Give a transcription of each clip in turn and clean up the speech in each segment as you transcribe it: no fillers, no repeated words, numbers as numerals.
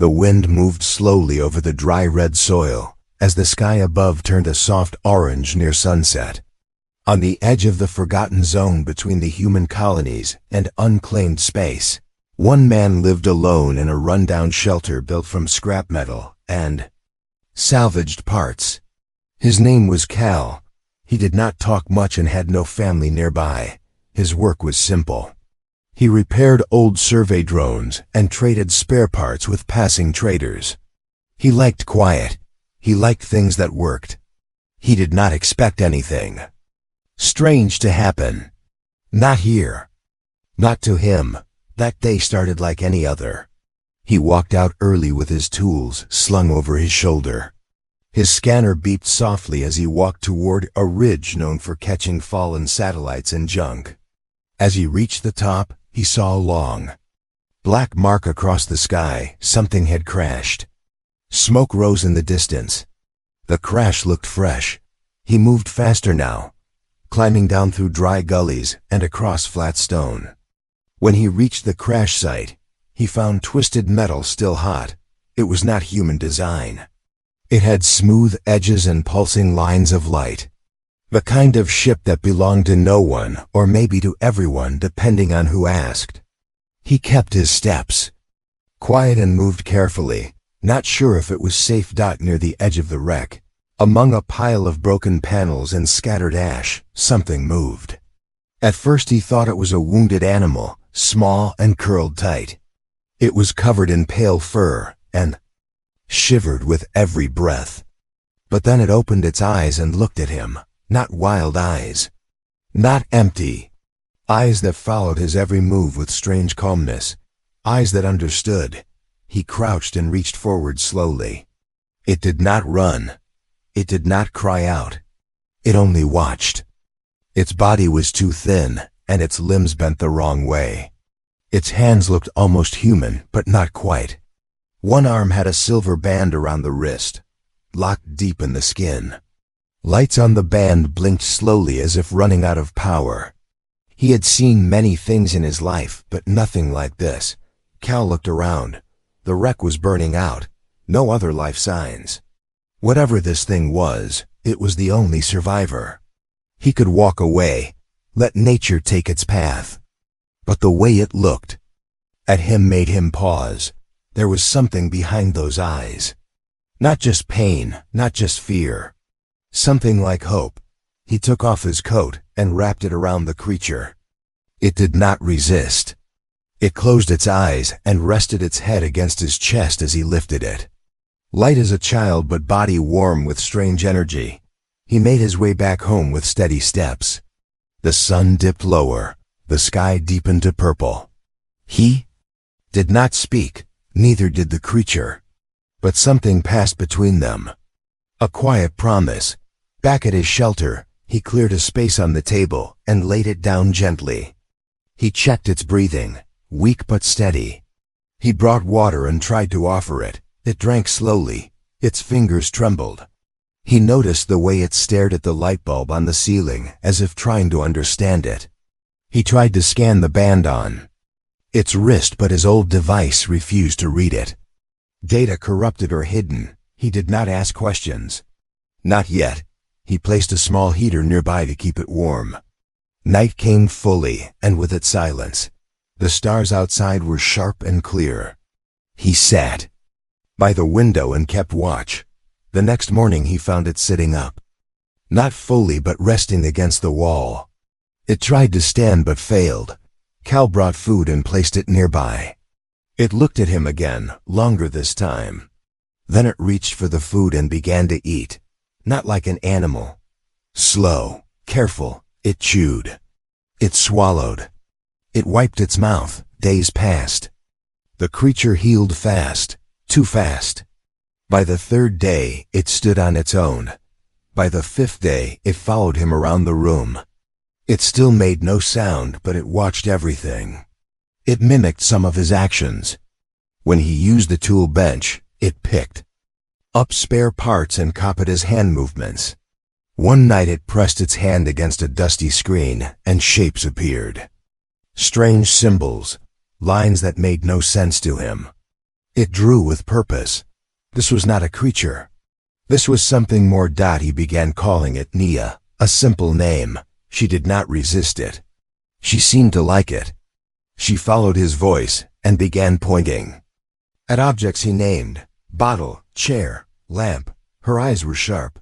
The wind moved slowly over the dry red soil, as the sky above turned a soft orange near sunset. On the edge of the forgotten zone between the human colonies and unclaimed space, one man lived alone in a rundown shelter built from scrap metal and salvaged parts. His name was Cal. He did not talk much and had no family nearby. His work was simple. He repaired old survey drones and traded spare parts with passing traders. He liked quiet. He liked things that worked. He did not expect anything strange to happen. Not here. Not to him. That day started like any other. He walked out early with his tools slung over his shoulder. His scanner beeped softly as he walked toward a ridge known for catching fallen satellites and junk. As he reached the top, he saw a long, black mark across the sky. Something had crashed. Smoke rose in the distance. The crash looked fresh. He moved faster now, climbing down through dry gullies and across flat stone. When he reached the crash site, he found twisted metal still hot. It was not human design. It had smooth edges and pulsing lines of light. The kind of ship that belonged to no one, or maybe to everyone depending on who asked. He kept his steps quiet and moved carefully, not sure if it was safe. Near the edge of the wreck, among a pile of broken panels and scattered ash, something moved. At first he thought it was a wounded animal, small and curled tight. It was covered in pale fur and shivered with every breath. But then it opened its eyes and looked at him. Not wild eyes. Not empty. Eyes that followed his every move with strange calmness. Eyes that understood. He crouched and reached forward slowly. It did not run. It did not cry out. It only watched. Its body was too thin, and its limbs bent the wrong way. Its hands looked almost human, but not quite. One arm had a silver band around the wrist, locked deep in the skin. Lights on the band blinked slowly as if running out of power. He had seen many things in his life, but nothing like this. Cal looked around. The wreck was burning out. No other life signs. Whatever this thing was, it was the only survivor. He could walk away, let nature take its path. But the way it looked at him made him pause. There was something behind those eyes. Not just pain, not just fear. Something like hope. He took off his coat and wrapped it around the creature. It did not resist. It closed its eyes and rested its head against his chest as he lifted it. Light as a child but body warm with strange energy, he made his way back home with steady steps. The sun dipped lower. The sky deepened to purple. He did not speak, neither did the creature. But something passed between them. A quiet promise. Back at his shelter, he cleared a space on the table and laid it down gently. He checked its breathing, weak but steady. He brought water and tried to offer it. It drank slowly. Its fingers trembled. He noticed the way it stared at the light bulb on the ceiling as if trying to understand it. He tried to scan the band on its wrist, but his old device refused to read it. Data corrupted or hidden. He did not ask questions. Not yet. He placed a small heater nearby to keep it warm. Night came fully, and with it silence. The stars outside were sharp and clear. He sat by the window and kept watch. The next morning he found it sitting up. Not fully, but resting against the wall. It tried to stand but failed. Cal brought food and placed it nearby. It looked at him again, longer this time. Then it reached for the food and began to eat. Not like an animal. Slow, careful. It chewed. It swallowed. It wiped its mouth. Days passed. The creature healed fast. Too fast. By the third day, it stood on its own. By the fifth day, it followed him around the room. It still made no sound, but it watched everything. It mimicked some of his actions. When he used the tool bench, it picked up spare parts and copied his hand movements. One night it pressed its hand against a dusty screen, and shapes appeared. Strange symbols, lines that made no sense to him. It drew with purpose. This was not a creature. This was something more. He began calling it Nia, a simple name. She did not resist it. She seemed to like it. She followed his voice and began pointing at objects he named: bottle, chair, lamp. Her eyes were sharp.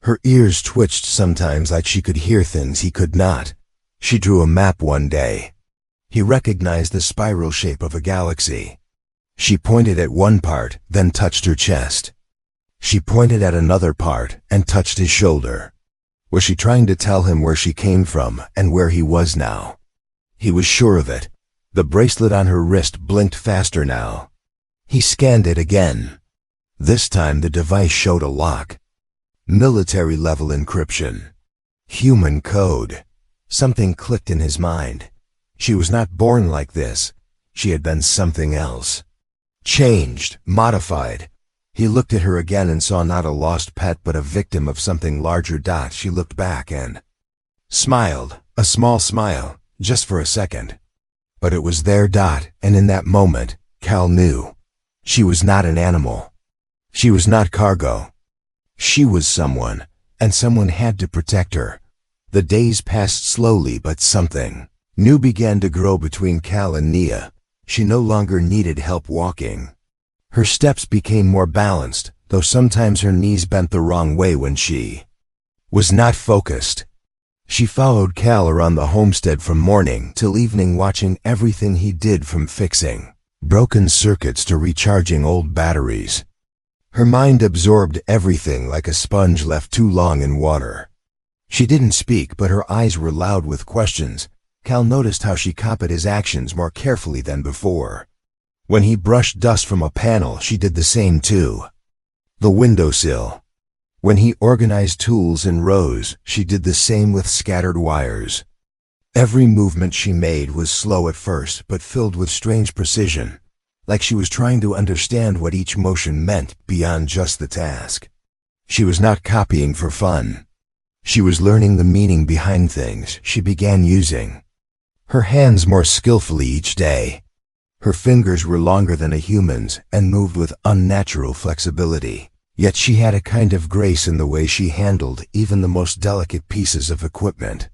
Her ears twitched sometimes like she could hear things he could not. She drew a map one day. He recognized the spiral shape of a galaxy. She pointed at one part, then touched her chest. She pointed at another part and touched his shoulder. Was she trying to tell him where she came from and where he was now? He was sure of it. The bracelet on her wrist blinked faster now. He scanned it again. This time the device showed a lock. Military-level encryption. Human code. Something clicked in his mind. She was not born like this. She had been something else. Changed, modified. He looked at her again and saw not a lost pet but a victim of something larger. She looked back and smiled, a small smile, just for a second. But it was there. And in that moment, Cal knew. She was not an animal. She was not cargo. She was someone, and someone had to protect her. The days passed slowly, but something new began to grow between Cal and Nia. She no longer needed help walking. Her steps became more balanced, though sometimes her knees bent the wrong way when she was not focused. She followed Cal around the homestead from morning till evening, watching everything he did, from fixing broken circuits to recharging old batteries. Her mind absorbed everything like a sponge left too long in water. She didn't speak, but her eyes were loud with questions. Cal noticed how she copied his actions more carefully than before. When he brushed dust from a panel, she did the same too. The windowsill. When he organized tools in rows, she did the same with scattered wires. Every movement she made was slow at first, but filled with strange precision, like she was trying to understand what each motion meant beyond just the task. She was not copying for fun. She was learning the meaning behind things. She began using her hands more skillfully each day. Her fingers were longer than a human's and moved with unnatural flexibility. Yet she had a kind of grace in the way she handled even the most delicate pieces of equipment.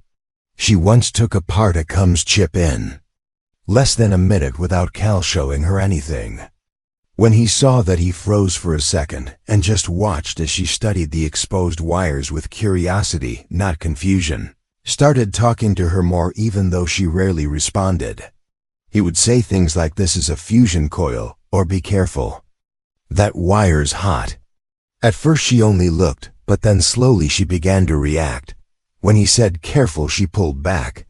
She once took apart a comms chip in less than a minute without Cal showing her anything. When he saw that, he froze for a second and just watched as she studied the exposed wires with curiosity, not confusion. Started talking to her more, even though she rarely responded. He would say things like, "This is a fusion coil," or "Be careful. That wire's hot." At first she only looked, but then slowly she began to react. When he said "careful," she pulled back.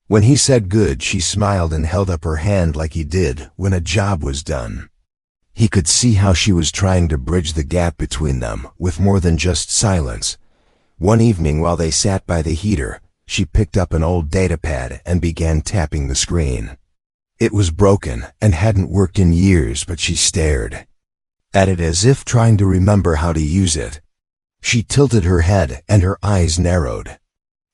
When he said "good," she smiled and held up her hand like he did when a job was done. He could see how she was trying to bridge the gap between them with more than just silence. One evening while they sat by the heater, she picked up an old datapad and began tapping the screen. It was broken and hadn't worked in years, but she stared at it as if trying to remember how to use it. She tilted her head and her eyes narrowed.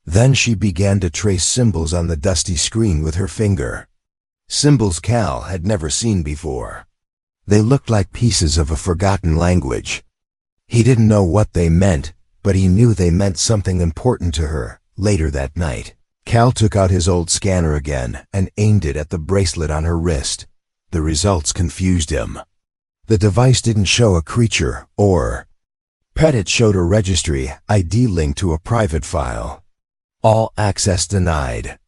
Then she began to trace symbols on the dusty screen with her finger. Symbols Cal had never seen before. They looked like pieces of a forgotten language. He didn't know what they meant, but he knew they meant something important to her. Later that night, Cal took out his old scanner again and aimed it at the bracelet on her wrist. The results confused him. The device didn't show a creature or pet. It showed a registry ID link to a private file. All access denied.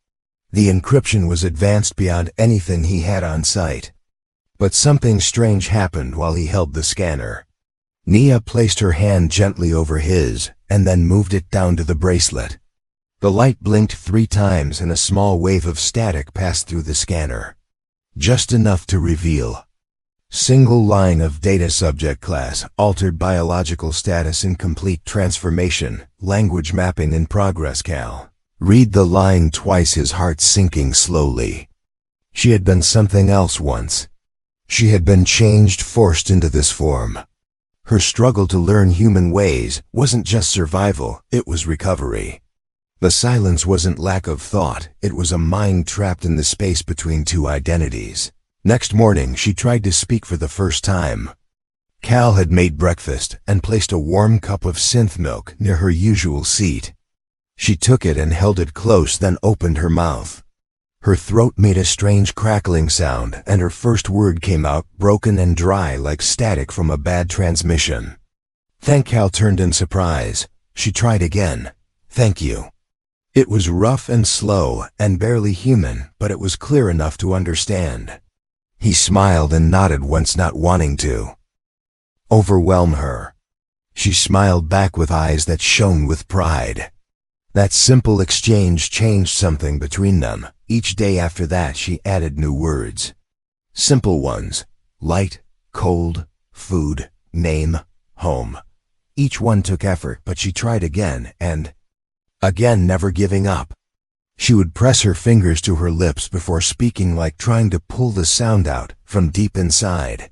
The encryption was advanced beyond anything he had on site. But something strange happened while he held the scanner. Nia placed her hand gently over his and then moved it down to the bracelet. The light blinked 3 times and a small wave of static passed through the scanner. Just enough to reveal single line of data: subject class, altered biological status, incomplete transformation, language mapping in progress. Cal read the line twice, his heart sinking slowly. She had been something else once. She had been changed, forced into this form. Her struggle to learn human ways wasn't just survival, it was recovery. The silence wasn't lack of thought, it was a mind trapped in the space between 2 identities. Next morning, she tried to speak for the first time. Cal had made breakfast and placed a warm cup of synth milk near her usual seat. She took it and held it close, then opened her mouth. Her throat made a strange crackling sound, and her first word came out broken and dry like static from a bad transmission. Then Cal turned in surprise. She tried again. "Thank you." It was rough and slow and barely human, but it was clear enough to understand. He smiled and nodded once, not wanting to overwhelm her. She smiled back with eyes that shone with pride. That simple exchange changed something between them. Each day after that, she added new words. Simple ones: light, cold, food, name, home. Each one took effort, but she tried again and again, never giving up. She would press her fingers to her lips before speaking, like trying to pull the sound out from deep inside.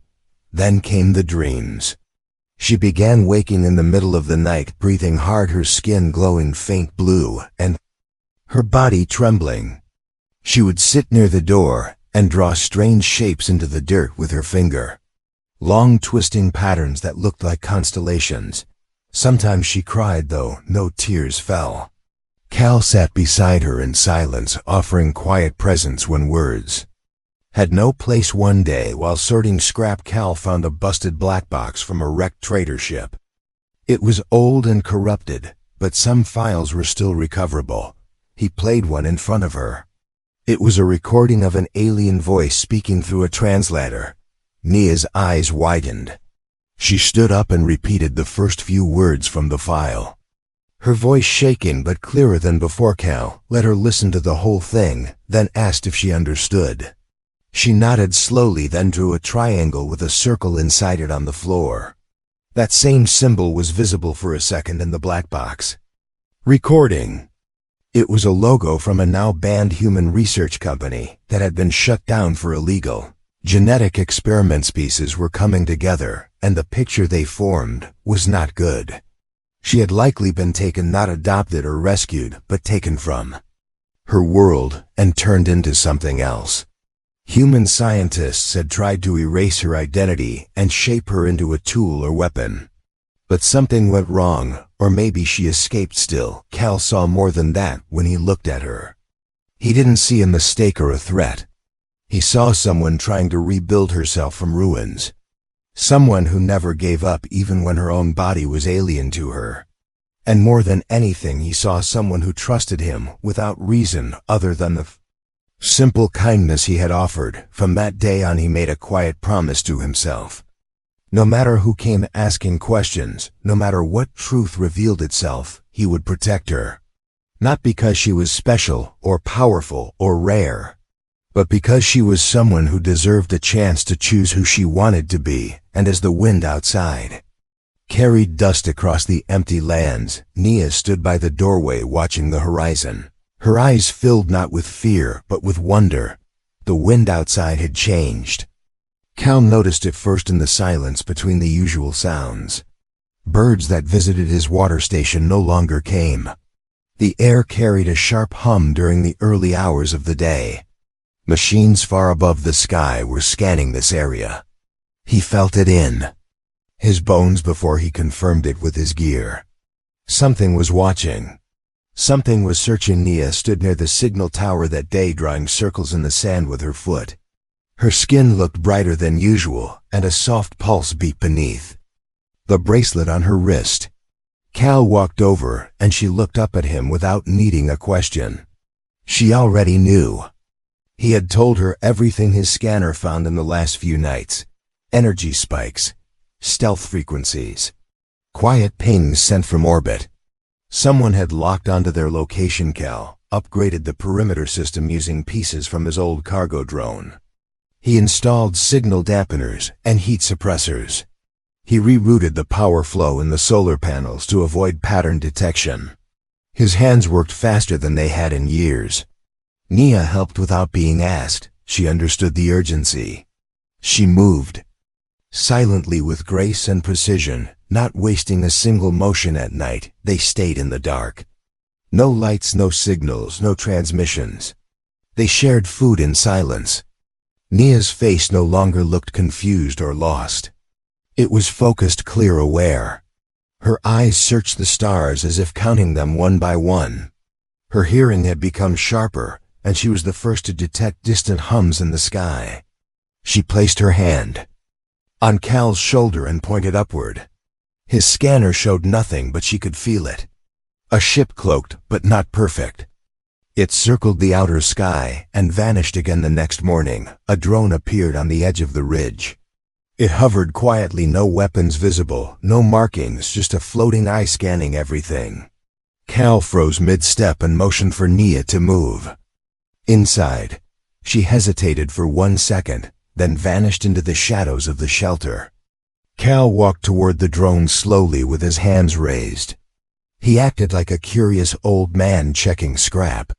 Then came the dreams. She began waking in the middle of the night, breathing hard, her skin glowing faint blue, and her body trembling. She would sit near the door and draw strange shapes into the dirt with her finger. Long twisting patterns that looked like constellations. Sometimes she cried, though no tears fell. Cal sat beside her in silence, offering quiet presence when words had no place. One day, while sorting scrap, Cal found a busted black box from a wrecked trader ship. It was old and corrupted, but some files were still recoverable. He played one in front of her. It was a recording of an alien voice speaking through a translator. Nia's eyes widened. She stood up and repeated the first few words from the file. Her voice shaking but clearer than before. Cal let her listen to the whole thing, then asked if she understood. She nodded slowly, then drew a triangle with a circle inside it on the floor. That same symbol was visible for a second in the black box. Recording. It was a logo from a now banned human research company that had been shut down for illegal genetic experiments. Pieces were coming together, and the picture they formed was not good. She had likely been taken, not adopted or rescued, but taken from her world and turned into something else. Human scientists had tried to erase her identity and shape her into a tool or weapon. But something went wrong, or maybe she escaped still. Cal saw more than that when he looked at her. He didn't see a mistake or a threat. He saw someone trying to rebuild herself from ruins. Someone who never gave up even when her own body was alien to her. And more than anything, he saw someone who trusted him without reason other than the simple kindness he had offered. From that day on, he made a quiet promise to himself. No matter who came asking questions, no matter what truth revealed itself, he would protect her. Not because she was special or powerful or rare, but because she was someone who deserved a chance to choose who she wanted to be. And as the wind outside carried dust across the empty lands, Nia stood by the doorway watching the horizon. Her eyes filled not with fear, but with wonder. The wind outside had changed. Cal noticed it first in the silence between the usual sounds. Birds that visited his water station no longer came. The air carried a sharp hum during the early hours of the day. Machines far above the sky were scanning this area. He felt it in his bones before he confirmed it with his gear. Something was watching. Something was searching. Nia stood near the signal tower that day, drawing circles in the sand with her foot. Her skin looked brighter than usual, and a soft pulse beat beneath the bracelet on her wrist. Cal walked over, and she looked up at him without needing a question. She already knew. He had told her everything his scanner found in the last few nights. Energy spikes, stealth frequencies, quiet pings sent from orbit. Someone had locked onto their location. Cal upgraded the perimeter system using pieces from his old cargo drone. He installed signal dampeners and heat suppressors. He rerouted the power flow in the solar panels to avoid pattern detection. His hands worked faster than they had in years. Nia helped without being asked. She understood the urgency. She moved silently with grace and precision, not wasting a single motion. At night, they stayed in the dark. No lights, no signals, no transmissions. They shared food in silence. Nia's face no longer looked confused or lost. It was focused, clear, aware. Her eyes searched the stars as if counting them one by one. Her hearing had become sharper, and she was the first to detect distant hums in the sky. She placed her hand on Cal's shoulder and pointed upward. His scanner showed nothing, but she could feel it. A ship cloaked, but not perfect. It circled the outer sky and vanished again the next morning. A drone appeared on the edge of the ridge. It hovered quietly, no weapons visible, no markings, just a floating eye scanning everything. Cal froze mid-step and motioned for Nia to move. Inside, she hesitated for 1 second, then vanished into the shadows of the shelter. Cal walked toward the drone slowly with his hands raised. He acted like a curious old man checking scrap.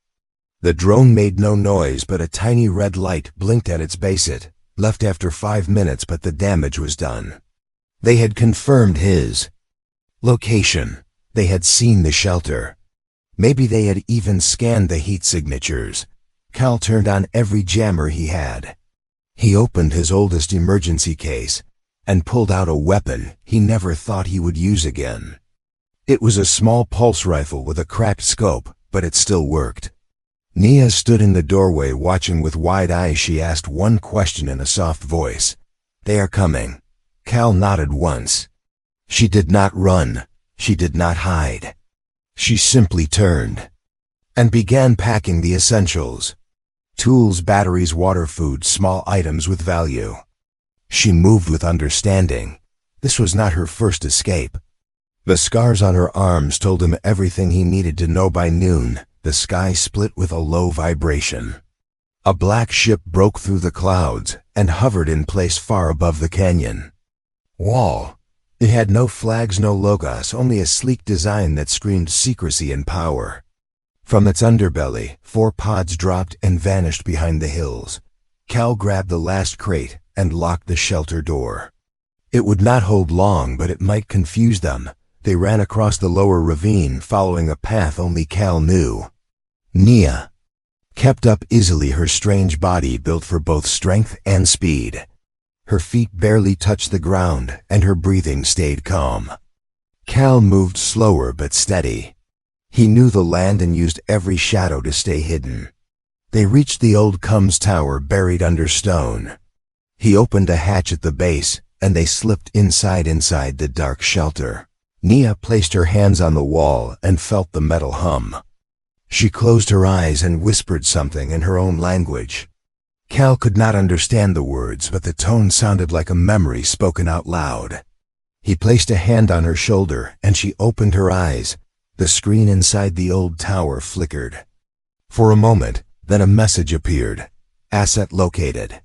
The drone made no noise, but a tiny red light blinked at its base. It left after 5 minutes, but the damage was done. They had confirmed his location. They had seen the shelter. Maybe they had even scanned the heat signatures. Cal turned on every jammer he had. He opened his oldest emergency case and pulled out a weapon he never thought he would use again. It was a small pulse rifle with a cracked scope, but it still worked. Nia stood in the doorway watching with wide eyes. She asked one question in a soft voice. "They are coming." Cal nodded once. She did not run. She did not hide. She simply turned and began packing the essentials. Tools, batteries, water, food, small items with value. She moved with understanding. This was not her first escape. The scars on her arms told him everything he needed to know. By noon, the sky split with a low vibration. A black ship broke through the clouds and hovered in place far above the canyon wall. It had no flags, no logos, only a sleek design that screamed secrecy and power. From its underbelly, 4 pods dropped and vanished behind the hills. Cal grabbed the last crate and locked the shelter door. It would not hold long, but it might confuse them. They ran across the lower ravine, following a path only Cal knew. Nia kept up easily, her strange body built for both strength and speed. Her feet barely touched the ground, and her breathing stayed calm. Cal moved slower but steady. He knew the land and used every shadow to stay hidden. They reached the old Combs Tower buried under stone. He opened a hatch at the base, and they slipped inside the dark shelter. Nia placed her hands on the wall and felt the metal hum. She closed her eyes and whispered something in her own language. Cal could not understand the words, but the tone sounded like a memory spoken out loud. He placed a hand on her shoulder, and she opened her eyes. The screen inside the old tower flickered. For a moment, then a message appeared. Asset located.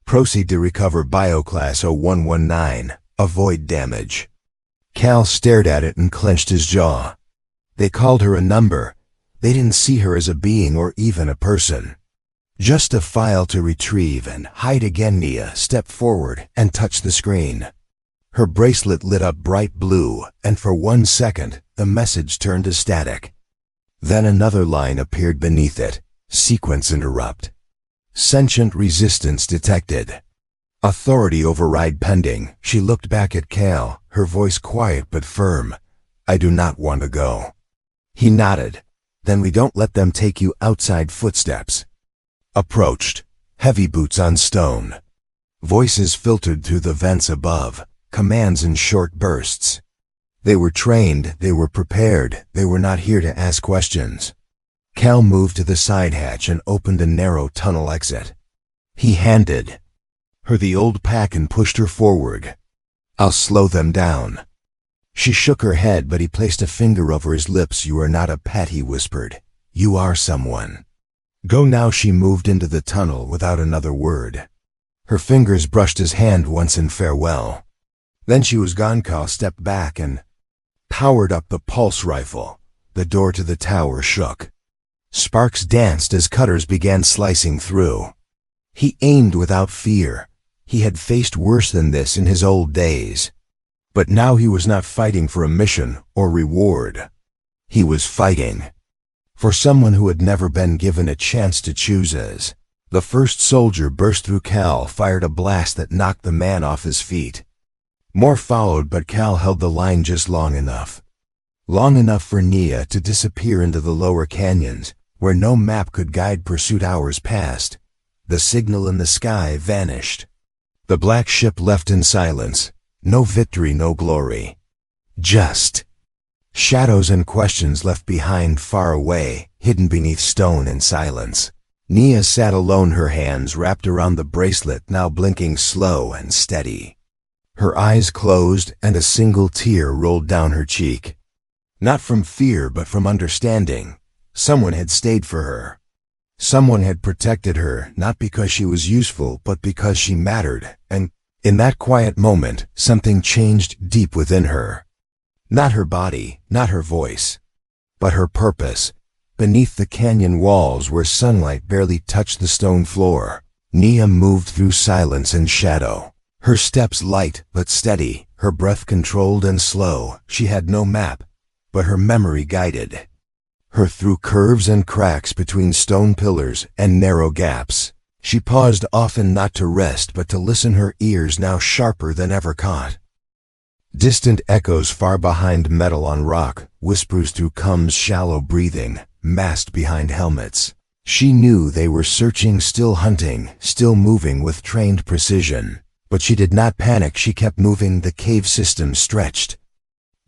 Proceed to recover Bioclass 0119. Avoid damage. Cal stared at it and clenched his jaw. They called her a number. They didn't see her as a being or even a person. Just a file to retrieve and hide again. Nia stepped forward and touched the screen. Her bracelet lit up bright blue, and for 1 second, the message turned to static. Then another line appeared beneath it. Sequence interrupt. Sentient resistance detected. Authority override pending. She looked back at Cal, her voice quiet but firm. I do not want to go. He nodded. Then we don't let them take you outside. Footsteps approached. Heavy boots on stone. Voices filtered through the vents above. Commands in short bursts. They were trained, they were prepared, they were not here to ask questions. Cal moved to the side hatch and opened a narrow tunnel exit. He handed her the old pack and pushed her forward. I'll slow them down. She shook her head, but he placed a finger over his lips. You are not a pet, he whispered. You are someone. Go now. She moved into the tunnel without another word. Her fingers brushed his hand once in farewell. Then she was gone. Cal stepped back and powered up the pulse rifle. The door to the tower shook. Sparks danced as cutters began slicing through. He aimed without fear. He had faced worse than this in his old days. But now he was not fighting for a mission or reward. He was fighting for someone who had never been given a chance to choose as The first soldier burst through. Cal fired a blast that knocked the man off his feet. More followed, but Cal held the line just long enough. Long enough for Nia to disappear into the lower canyons, where no map could guide pursuit. Hours passed. The signal in the sky vanished. The black ship left in silence. No victory, no glory. Just shadows and questions left behind far away, hidden beneath stone and silence. Nia sat alone, her hands wrapped around the bracelet, now blinking slow and steady. Her eyes closed and a single tear rolled down her cheek. Not from fear, but from understanding. Someone had stayed for her. Someone had protected her, not because she was useful, but because she mattered, and in that quiet moment, something changed deep within her. Not her body, not her voice, but her purpose. Beneath the canyon walls, where sunlight barely touched the stone floor, Nia moved through silence and shadow. Her steps light but steady, her breath controlled and slow. She had no map, but her memory guided her through curves and cracks between stone pillars and narrow gaps. She paused often, not to rest but to listen, her ears now sharper than ever caught distant echoes far behind, metal on rock, whispers through Cum's shallow breathing, masked behind helmets. She knew they were searching, still hunting, still moving with trained precision. But she did not panic. She kept moving. The cave system stretched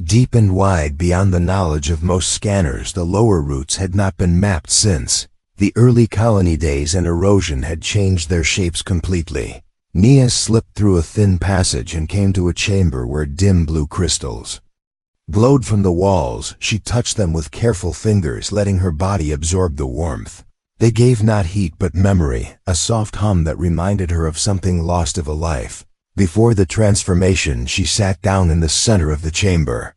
deep and wide beyond the knowledge of most scanners. The lower routes had not been mapped since the early colony days, and erosion had changed their shapes completely. Nia slipped through a thin passage and came to a chamber where dim blue crystals glowed from the walls. She touched them with careful fingers, letting her body absorb the warmth. They gave not heat but memory, a soft hum that reminded her of something lost, of a life before the transformation. She sat down in the center of the chamber.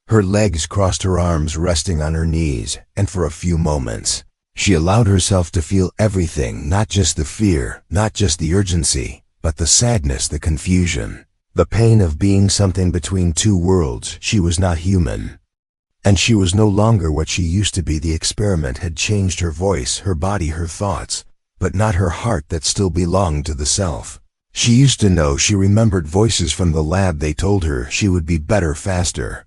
Her legs crossed, her arms resting on her knees, and for a few moments, she allowed herself to feel everything, not just the fear, not just the urgency, but the sadness, the confusion, the pain of being something between two worlds. She was not human, and she was no longer what she used to be. The experiment had changed her voice, her body, her thoughts, but not her heart that still belonged to the self she used to know. She remembered voices from the lab. They told her she would be better, faster,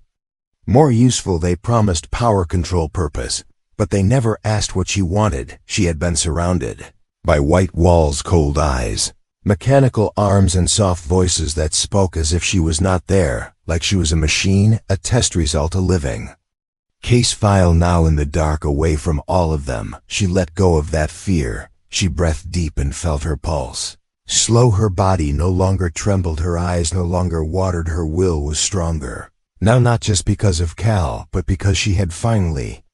more useful. They promised power, control, purpose, but they never asked what she wanted. She had been surrounded by white walls, cold eyes, mechanical arms, and soft voices that spoke as if she was not there, like she was a machine, a test result, a living case file. Now in the dark, away from all of them, she let go of that fear. She breathed deep and felt her pulse slow. Her body no longer trembled, her eyes no longer watered. Her will was stronger now, not just because of Cal, but because she had finally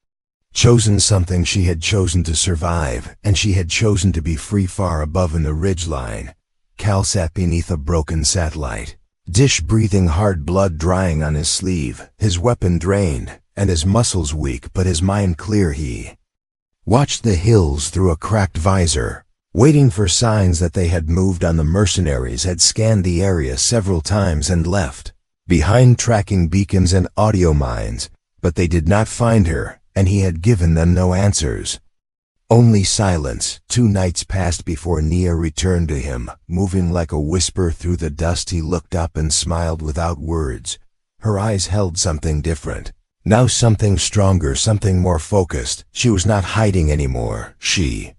chosen something. She had chosen to survive, and she had chosen to be free. Far above in the ridgeline, Cal sat beneath a broken satellite dish, breathing hard, blood drying on his sleeve, his weapon drained, and his muscles weak, but his mind clear. He watched the hills through a cracked visor, waiting for signs that they had moved on. The mercenaries had scanned the area several times and left behind tracking beacons and audio mines, but they did not find her, and he had given them no answers. Only silence. 2 nights passed before Nia returned to him, moving like a whisper through the dust. He looked up and smiled without words. Her eyes held something different. Now something stronger, something more focused. She was not hiding anymore. She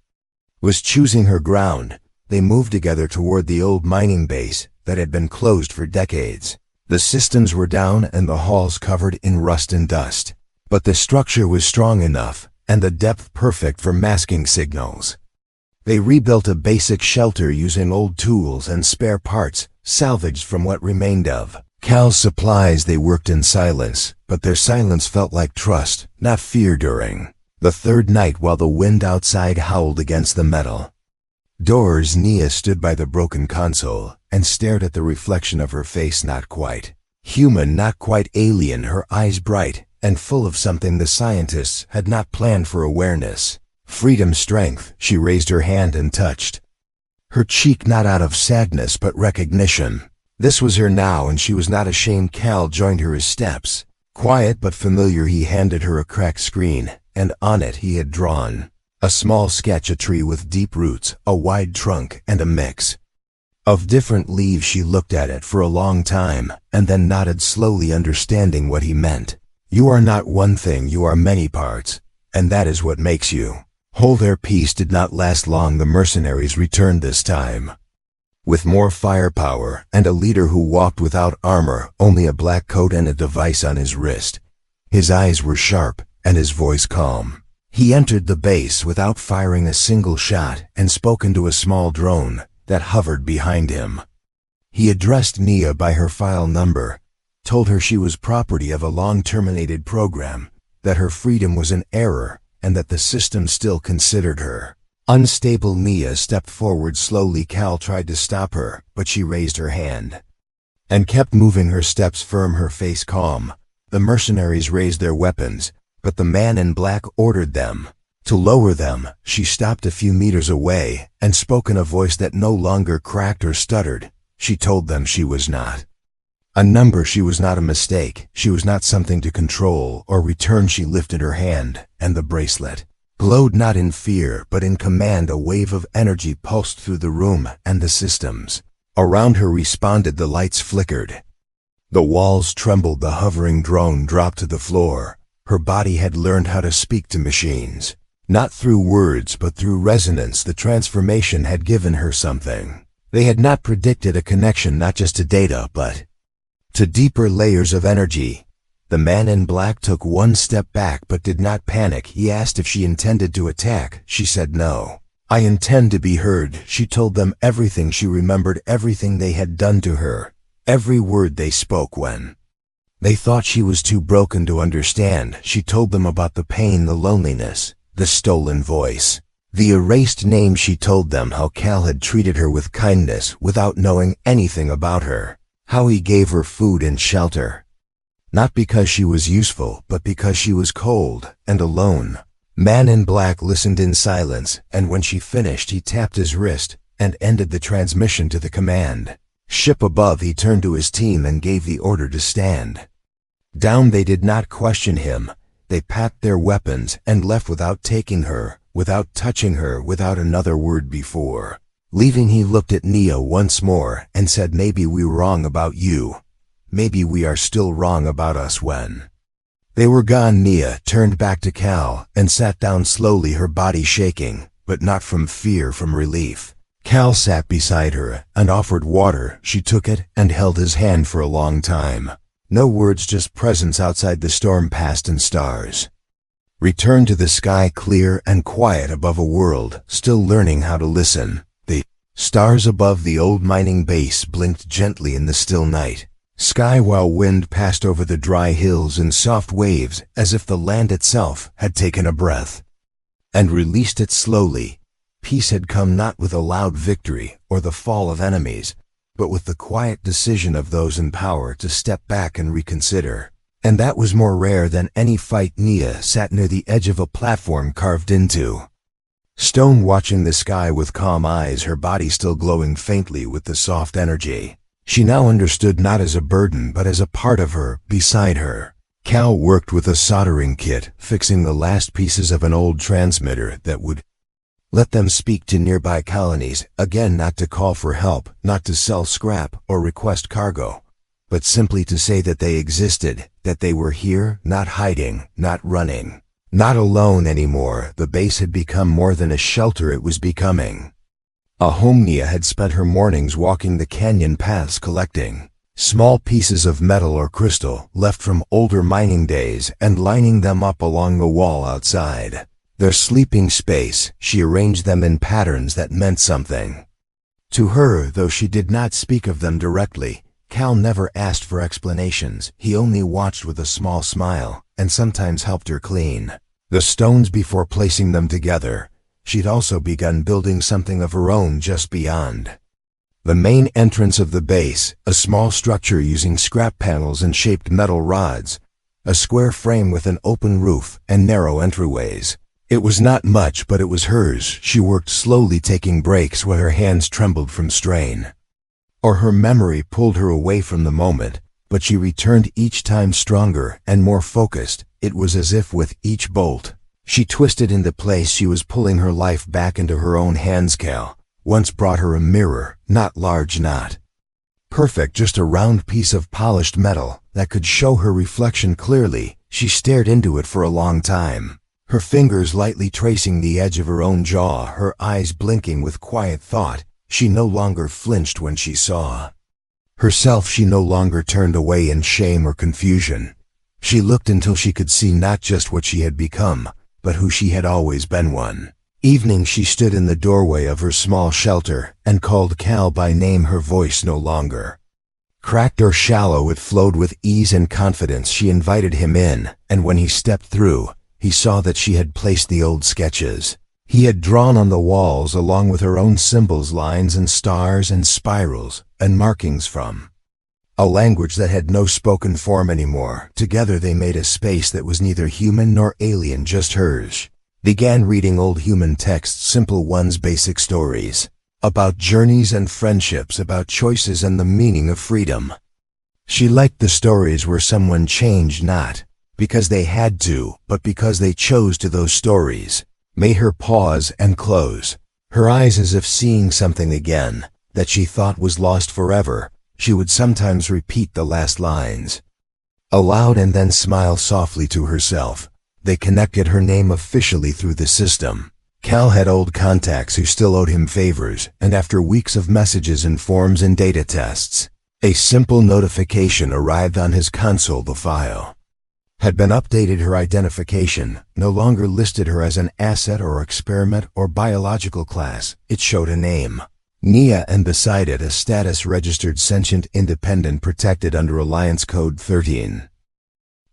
was choosing her ground. They moved together toward the old mining base that had been closed for decades. The systems were down and the halls covered in rust and dust. But the structure was strong enough, and the depth perfect for masking signals. They rebuilt a basic shelter using old tools and spare parts, salvaged from what remained of Cal's supplies. They worked in silence, but their silence felt like trust, not fear. During the 3rd night, while the wind outside howled against the metal doors, Nia stood by the broken console and stared at the reflection of her face, not quite human, not quite alien, her eyes bright and full of something the scientists had not planned for: awareness, freedom, strength. She raised her hand and touched her cheek, not out of sadness but recognition. This was her now, and she was not ashamed. Cal joined her, his steps quiet but familiar. He handed her a cracked screen, and on it he had drawn A small sketch, a tree with deep roots, a wide trunk, and a mix of different leaves. She looked at it for a long time, and then nodded slowly, understanding what he meant. You are not one thing, you are many parts, and that is what makes you whole. Their peace did not last long. The mercenaries returned this time with more firepower, and a leader who walked without armor, only a black coat and a device on his wrist. His eyes were sharp, and his voice calm. He entered the base without firing a single shot, and spoke into a small drone that hovered behind him. He addressed Nia by her file number, told her she was property of a long-terminated program, that her freedom was an error, and that the system still considered her unstable. Nia stepped forward slowly. Cal tried to stop her, but she raised her hand and kept moving, her steps firm, her face calm. The mercenaries raised their weapons, but the man in black ordered them to lower them. She stopped a few meters away and spoke in a voice that no longer cracked or stuttered. She told them she was not a number, she was not a mistake, she was not something to control or return. She lifted her hand, and the bracelet glowed not in fear but in command. A wave of energy pulsed through the room, and the systems around her responded. The lights flickered, the walls trembled, the hovering drone dropped to the floor. Her body had learned how to speak to machines, not through words but through resonance. The transformation had given her something they had not predicted, a connection not just to data but to deeper layers of energy. The man in black took one step back but did not panic. He asked if she intended to attack. She said no. I intend to be heard. She told them everything she remembered, everything they had done to her, every word they spoke when they thought she was too broken to understand. She told them about the pain, the loneliness, the stolen voice, the erased name. She told them how Cal had treated her with kindness without knowing anything about her, how he gave her food and shelter, not because she was useful, but because she was cold and alone. Man in black listened in silence, and when she finished, he tapped his wrist and ended the transmission to the command ship above. He turned to his team and gave the order to stand down. They did not question him. They packed their weapons and left without taking her, without touching her, without another word before leaving. He looked at Nia once more and said, maybe we were wrong about you. Maybe we are still wrong about us. When they were gone, Nia turned back to Cal and sat down slowly, her body shaking, but not from fear, from relief. Cal sat beside her and offered water. She took it and held his hand for a long time. No words, just presence. Outside, the storm passed and stars returned to the sky, clear and quiet above a world still learning how to listen. The stars above the old mining base blinked gently in the still night sky, while wind passed over the dry hills in soft waves, as if the land itself had taken a breath and released it slowly. Peace had come not with a loud victory or the fall of enemies, but with the quiet decision of those in power to step back and reconsider. And that was more rare than any fight. Nia sat near the edge of a platform carved into stone, watching the sky with calm eyes, her body still glowing faintly with the soft energy she now understood, not as a burden but as a part of her. Beside her, Cal worked with a soldering kit, fixing the last pieces of an old transmitter that would let them speak to nearby colonies, again not to call for help, not to sell scrap or request cargo, but simply to say that they existed, that they were here, not hiding, not running, not alone anymore. The base had become more than a shelter, it was becoming a home. Nia had spent her mornings walking the canyon paths, collecting small pieces of metal or crystal left from older mining days and lining them up along the wall outside their sleeping space. She arranged them in patterns that meant something to her, though she did not speak of them directly. Cal never asked for explanations. He only watched with a small smile and sometimes helped her clean the stones before placing them together. She'd also begun building something of her own just beyond the main entrance of the base, a small structure using scrap panels and shaped metal rods, a square frame with an open roof and narrow entryways. It was not much, but it was hers. She worked slowly, taking breaks where her hands trembled from strain or her memory pulled her away from the moment, but she returned each time stronger and more focused. It was as if with each bolt She twisted into place. She was pulling her life back into her own hands. Cal once brought her a mirror, not large, not perfect, just a round piece of polished metal that could show her reflection clearly. She stared into it for a long time, her fingers lightly tracing the edge of her own jaw, her eyes blinking with quiet thought. She no longer flinched when she saw herself. She no longer turned away in shame or confusion. She looked until she could see not just what she had become, but who she had always been. One evening she stood in the doorway of her small shelter and called Cal by name. Her voice no longer cracked or shallow, it flowed with ease and confidence. She invited him in, and when he stepped through, he saw that she had placed the old sketches he had drawn on the walls, along with her own symbols, lines and stars and spirals and markings from a language that had no spoken form anymore. Together they made a space that was neither human nor alien, just hers. Began reading old human texts, simple ones, basic stories about journeys and friendships, about choices and the meaning of freedom. She liked the stories where someone changed, not because they had to, but because they chose to. Those stories made her pause and close her eyes as if seeing something again that she thought was lost forever. She would sometimes repeat the last lines aloud and then smile softly to herself. They connected her name officially through the system. Cal had old contacts who still owed him favors, and after weeks of messages and forms and data tests, a simple notification arrived on his console. The file had been updated. Her identification no longer listed her as an asset or experiment or biological class. It showed a name, Nia, and beside it a status: registered, sentient, independent, protected under Alliance Code 13.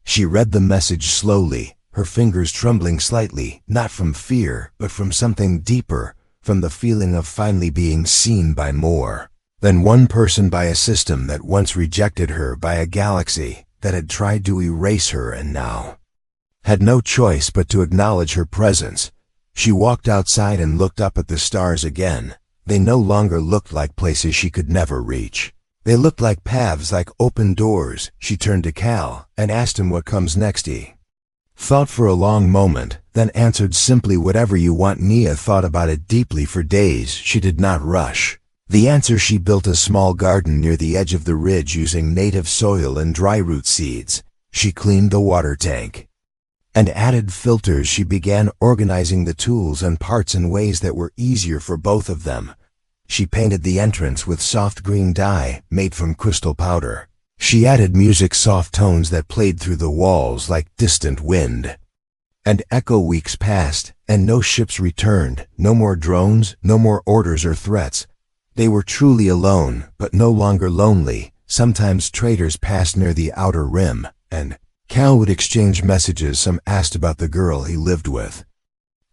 She read the message slowly, her fingers trembling slightly, not from fear, but from something deeper, from the feeling of finally being seen by more than one person, by a system that once rejected her, by a galaxy that had tried to erase her and now had no choice but to acknowledge her presence. She walked outside and looked up at the stars again. They no longer looked like places she could never reach. They looked like paths, like open doors. She turned to Cal and asked him what comes next. He thought for a long moment, then answered simply, whatever you want. Nia thought about it deeply for days. She did not rush the answer. She built a small garden near the edge of the ridge using native soil and dry root seeds. She cleaned the water tank and added filters. She began organizing the tools and parts in ways that were easier for both of them. She painted the entrance with soft green dye made from crystal powder. She added music, soft tones that played through the walls like distant wind and echo. Weeks passed, and no ships returned, no more drones, no more orders or threats. They were truly alone, but no longer lonely. Sometimes traders passed near the outer rim, and Cal would exchange messages. Some asked about the girl he lived with.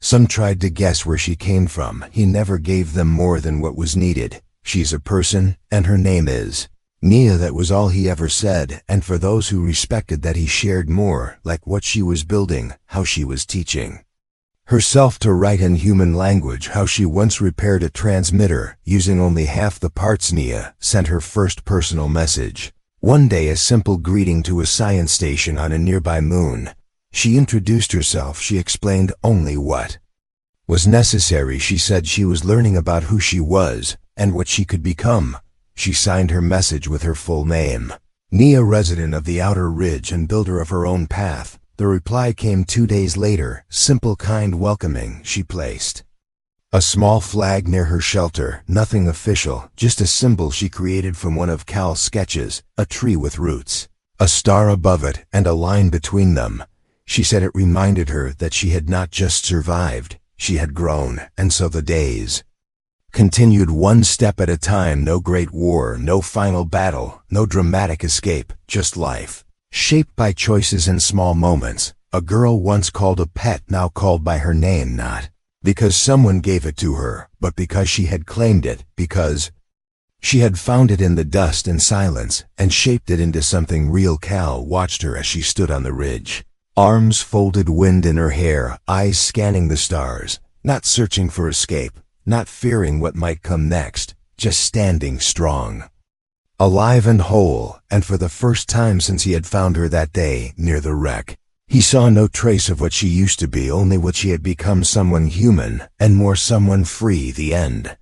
Some tried to guess where she came from. He never gave them more than what was needed. She's a person, and her name is Nia. That was all he ever said, and for those who respected that, he shared more, like what she was building, how she was teaching herself to write in human language, how she once repaired a transmitter using only half the parts. Nia sent her first personal message one day, a simple greeting to a science station on a nearby moon. She introduced herself. She explained only what was necessary. She said she was learning about who she was and what she could become. She signed her message with her full name, Nia, resident of the outer ridge and builder of her own path. The reply came 2 days later, simple, kind, welcoming. She placed a small flag near her shelter, nothing official, just a symbol she created from one of Cal's sketches, a tree with roots, a star above it, and a line between them. She said it reminded her that she had not just survived, she had grown. And so the days continued, one step at a time. No great war, no final battle, no dramatic escape, just life, shaped by choices and small moments. A girl once called a pet, now called by her name, not because someone gave it to her, but because she had claimed it, because she had found it in the dust and silence, and shaped it into something real. Cal watched her as she stood on the ridge, arms folded, wind in her hair, eyes scanning the stars, not searching for escape, not fearing what might come next, just standing strong, alive and whole. And for the first time since he had found her that day near the wreck, He saw no trace of what she used to be, only what she had become, someone human, and more someone free. The end.